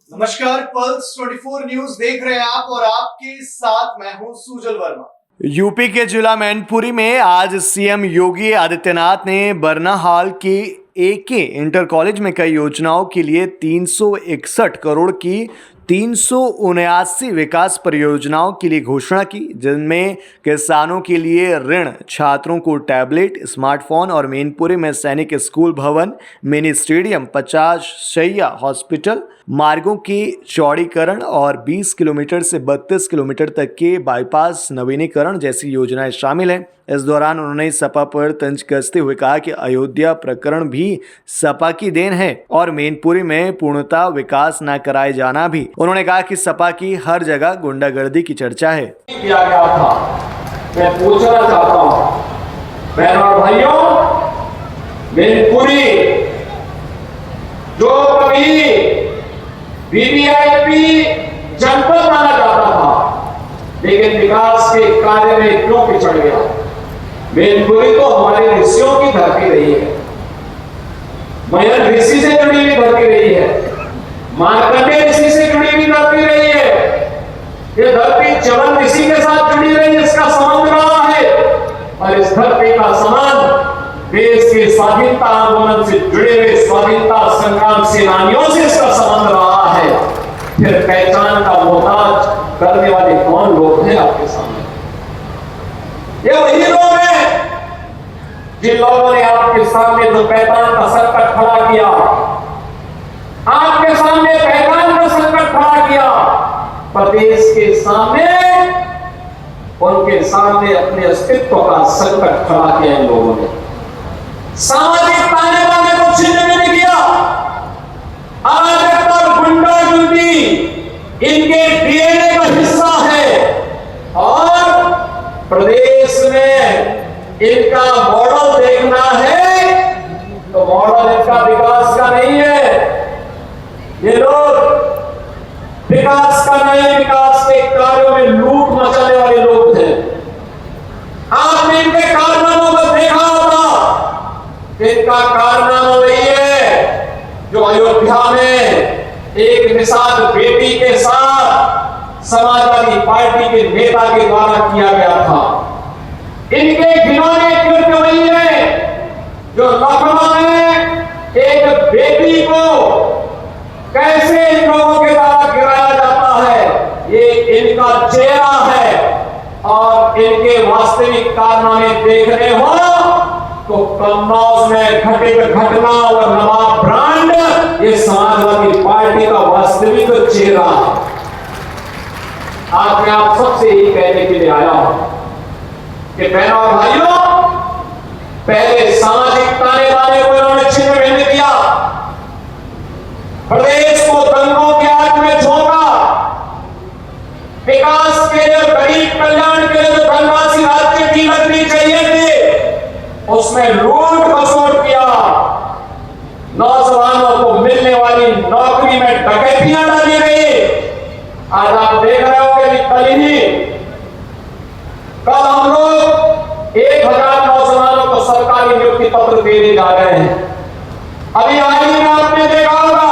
नमस्कार, pulse 24 news देख रहे हैं आप और आपके साथ मैं हूं सुजल वर्मा। यूपी के जिला मैनपुरी में आज सीएम योगी आदित्यनाथ ने बरनाहाल के एके इंटर कॉलेज में कई योजनाओं के लिए 361 करोड़ की 379 विकास परियोजनाओं के लिए घोषणा की, जिनमें किसानों के लिए ऋण, छात्रों को टैबलेट, स्मार्टफोन और मैनपुरी में सैनिक स्कूल भवन, मिनी स्टेडियम, 50 शैय्या हॉस्पिटल, मार्गों की चौड़ीकरण और 20 किलोमीटर से 32 किलोमीटर तक के बाईपास नवीनीकरण जैसी योजनाएं शामिल हैं। इस दौरान उन्होंने सपा पर तंज कसते हुए कहा कि अयोध्या प्रकरण भी सपा की देन है और मैनपुरी में पूर्णतः विकास न कराए जाना भी। उन्होंने कहा कि सपा की हर जगह गुंडागर्दी की चर्चा है। किया गया था। मैं पूछना चाहता हूं बहनों और भाइयों, मैनपुरी जो कभी वीवीआईपी जनपद माना जाता था, लेकिन विकास के कार्य में क्यों पिछड़ गया? मैनपुरी तो हमारे ऋषियों की धरती रही है, मयन ऋषि से जुड़ी हुई धरती रही है, मार्कंडेय ऋषि से जुड़ी हुई धरती रही है। ये धरती चवन ऋषि के साथ जुड़ी रही है, इसका संबंध रहा है। और इस धरती का संबंध देश के स्वाधीनता आंदोलन से जुड़े हुए स्वाधीनता संग्राम सेनानियों से इसका संबंध रहा है। फिर पहचान का मोहताज करने वाले कौन लोग हैं आपके सामने? ये वही लोग हैं जिन लोगों ने आपके सामने जो पहचान का संकट खड़ा किया, आपके सामने पहचान का संकट खड़ा किया, प्रदेश के सामने, उनके सामने अपने अस्तित्व का संकट खड़ा किया इन लोगों ने। सामाजिक ताने बाने को छिन्न नहीं किया। अराजकता और गुंडागर्दी इनके डीएनए का हिस्सा है और प्रदेश में इनका मॉडल देखना है तो मॉडल इनका विकास का नहीं है। ये लोग विकास का नहीं, विकास के कार्यों में लूट मचाने वाले लोग थे। आपने इनके कारनामों को देखा होगा। इनका कारनामा वही है जो अयोध्या में एक निषाद बेटी के साथ समाजवादी पार्टी के नेता के द्वारा किया गया था। इनके घिनौने कृत्य वही है जो लखनऊ में एक बेटी को कैसे इन लोगों के द्वारा गिराया जाता है, ये इनका चेहरा है। और इनके वास्तविक कारनामे देखने हो तो कन्नौज में घटित घटना और नवाब ब्रांड ये समाजवादी पार्टी का वास्तविक चेहरा है। आज मैं आप सबसे यही कहने के लिए आया हूं कि बहनों और भाइयों, पहले सामाजिक ताने बाने को इन्होंने छिन्न भिन्न किया, प्रदेश को दंगों के आग में झोंका, विकास के लिए, गरीब कल्याण के लिए जो धनराशि राज्य की लगनी चाहिए थी उसमें लूट खसोट किया, नौजवानों को मिलने वाली नौकरी में डकैतियां डाली गई। आज आप देख रहे हो कि कल हम लोग 1000 नौजवानों को सरकारी नियुक्ति पत्र देने जा रहे हैं। अभी हाल ही में आपने देखा होगा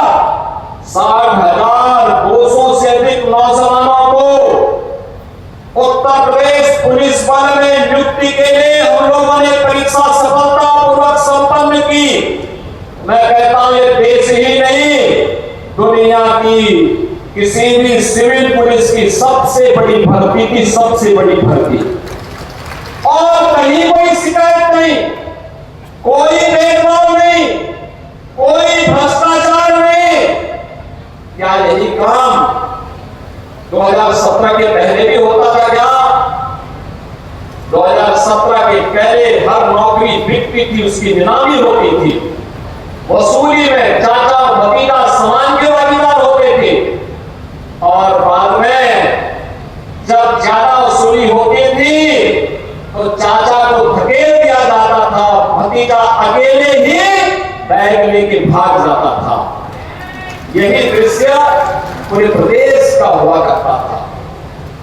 60,200 से अधिक नौजवानों को उत्तर प्रदेश पुलिस बल में नियुक्ति के लिए हम लोगों ने परीक्षा सफलतापूर्वक संपन्न की। मैं कहता हूं ये देश ही नहीं, दुनिया की किसी भी सिविल पुलिस की सबसे बड़ी भर्ती की सबसे बड़ी भर्ती, और कहीं कोई शिकायत नहीं, कोई भेदभाव नहीं, कोई भ्रष्टाचार नहीं। क्या यही काम 2017 के पहले भी होता था क्या? 2017 के पहले हर नौकरी बिकती थी, उसकी नीलामी होती थी, वसूली में चाचा और भतीजा समान के भागीदार होते थे, और बाद में जब ज्यादा वसूली होती थी तो चाचा को धकेल दिया जाता था, भतीजा अकेले ही बैग लेके भाग जाता था। यही दृश्य पूरे प्रदेश का हुआ करता था।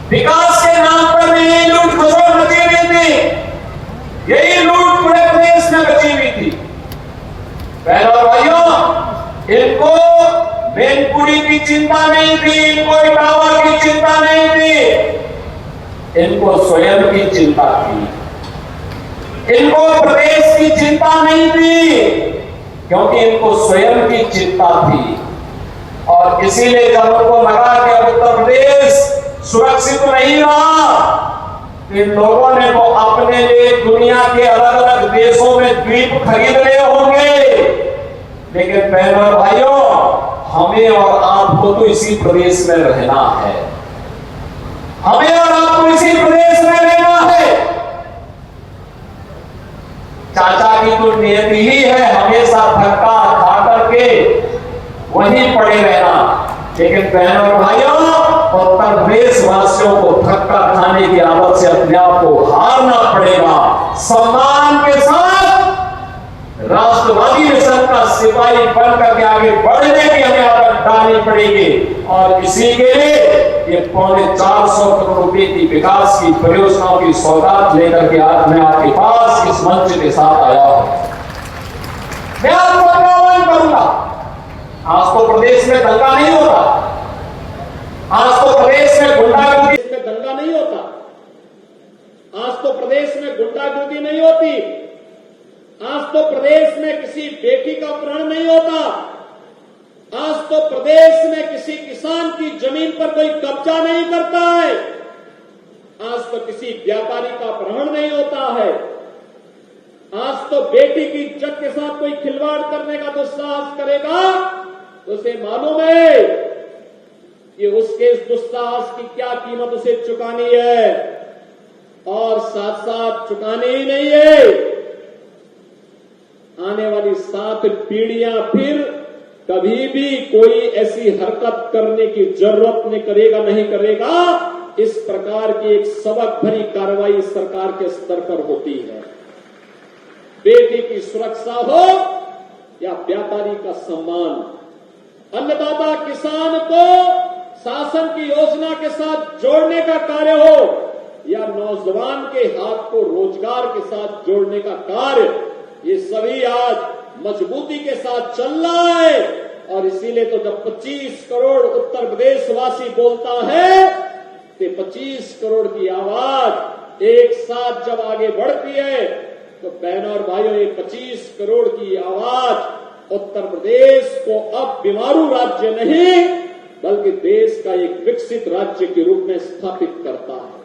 विकास के नाम पर यही लूट खसोट मची हुई थी, यही लूट पूरे प्रदेश में मची हुई थी। बहनों और भाइयों, इनको मैनपुरी मैनपुरी की चिंता नहीं थी, इनको टावर की चिंता नहीं थी, इनको स्वयं की चिंता थी, इनको प्रदेश की चिंता नहीं थी, क्योंकि इनको स्वयं की चिंता थी। और इसीलिए जब उनको लगा कि अब उत्तर प्रदेश सुरक्षित नहीं रहा, इन लोगों ने तो अपने लिए दुनिया के अलग अलग देशों में द्वीप खरीद लिए होंगे, लेकिन बहनों और भाइयों, हमें और आपको तो इसी प्रदेश में रहना है, हमें और आपको इसी प्रदेश में रहना है। चाचा की तो नियति ही है हमेशा धक्का खा करके वहीं पड़े रहना, लेकिन बहनों और भाइयों, उत्तर प्रदेश वासियों को धक्का खाने की आदत से अपने आप को हारना पड़ेगा। सम्मान के साथ राष्ट्रवादी मिशन का सिपाही बनकर के आगे बढ़ने की हमें आदत डालनी पड़ेगी। और इसी के लिए ये 450 करोड़ रुपए की विकास की परियोजनाओं की सौगात लेकर के आज मैं आपके पास इस मंच के साथ आया हूं। मैं आपको आह्वान करूंगा, आज तो प्रदेश में दंगा नहीं होता, आज तो प्रदेश में गुंडागर्दी में दंगा नहीं होता, आज तो प्रदेश में गुंडागर्दी नहीं होती, आज तो प्रदेश में किसी बेटी का अपहरण नहीं होता, आज तो प्रदेश में किसी किसान की जमीन पर कोई कब्जा नहीं करता है, आज तो किसी व्यापारी का अपहरण नहीं होता है, आज तो बेटी की इज्जत के साथ कोई खिलवाड़ करने का दुस्साहस करेगा तो उसे मालूम है कि उसके इस दुस्साहस की क्या कीमत उसे चुकानी है, और साथ साथ चुकानी ही नहीं है, आने वाली 7 पीढ़ियां फिर कभी भी कोई ऐसी हरकत करने की जरूरत नहीं करेगा। इस प्रकार की एक सबक भरी कार्रवाई सरकार के स्तर पर होती है। बेटी की सुरक्षा हो या व्यापारी का सम्मान, अन्नदाता किसान को शासन की योजना के साथ जोड़ने का कार्य हो या नौजवान के हाथ को रोजगार के साथ जोड़ने का कार्य, ये सभी आज मजबूती के साथ चल रहा है। और इसीलिए तो जब 25 करोड़ उत्तर प्रदेश वासी बोलता है तो 25 करोड़ की आवाज एक साथ जब आगे बढ़ती है तो बहनों और भाइयों, ये 25 करोड़ की आवाज उत्तर प्रदेश को अब बीमारू राज्य नहीं बल्कि देश का एक विकसित राज्य के रूप में स्थापित करता है।